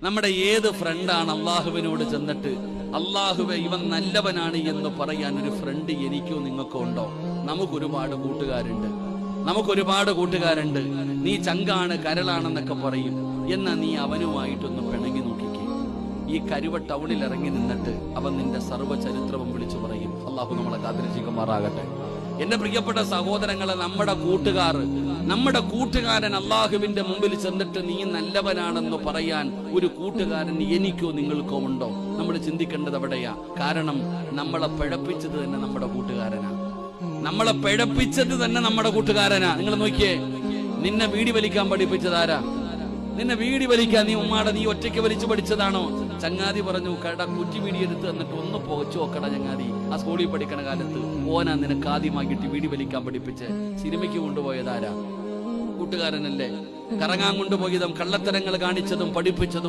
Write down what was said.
നമ്മുടെ ഏത് ഫ്രണ്ടാണ് അള്ളാഹുവിനോട് ചെന്നിട്ട് അള്ളാഹുവെ ഇവൻ നല്ലവനാണ് എന്ന് പറയാൻ ഒരു ഫ്രണ്ട് എനിക്കോ നിങ്ങൾക്കോ ഉണ്ടോ? നമുക്കൊരുപാട് കൂട്ടുകാരുണ്ട്. നീ ചങ്കാണ് കരളാണെന്നൊക്കെ പറയും. എന്നാ നീ അവനുമായിട്ടൊന്ന് പിണങ്ങി നോക്കിക്കേ. ഈ കരുവ ടൗണിൽ ഇറങ്ങി നിന്നിട്ട് അവൻ നിന്റെ സർവ്വ ചരിത്രവും വിളിച്ചു പറയും. അള്ളാഹു നമ്മളെ കാത്തിരക്ഷിക്കുമാറാകട്ടെ. എന്റെ പ്രിയപ്പെട്ട സഹോദരങ്ങളെ, നമ്മുടെ കൂട്ടുകാരൻ അള്ളാഹുവിന്റെ മുമ്പിൽ ചെന്നിട്ട് നീ നല്ലവനാണെന്ന് പറയാൻ ഒരു കൂട്ടുകാരൻ എനിക്കോ നിങ്ങൾക്കോ ഉണ്ടോ? നമ്മൾ ചിന്തിക്കേണ്ടത് എവിടെയാ? കാരണം നമ്മളെ പിഴപ്പിച്ചത് തന്നെ നമ്മുടെ കൂട്ടുകാരനാ. നിങ്ങൾ നോക്കിയേ, നിന്നെ വീടി വലിക്കാൻ പഠിപ്പിച്ചതാരാ? നിന്നെ വീടി വലിക്കാൻ നീ ഒറ്റയ്ക്ക് വലിച്ചു പഠിച്ചതാണോ? ചങ്ങാതി പറഞ്ഞു, കട കുറ്റി വീടി എടുത്ത് എന്നിട്ട് ഒന്ന് പുകച്ചു നോക്കട ചങ്ങാതി. ആ സ്കൂളിൽ പഠിക്കണ കാലത്ത് ഓനാ നിനക്ക് ആദ്യമാക്കിയിട്ട് വീടി വലിക്കാൻ പഠിപ്പിച്ച്. സിനിമയ്ക്ക് കൊണ്ടുപോയതാരാ? കൂട്ടുകാരനല്ലേ. കറങ്ങാൻ കൊണ്ടുപോയതും കള്ളത്തരങ്ങൾ കാണിച്ചതും പഠിപ്പിച്ചതും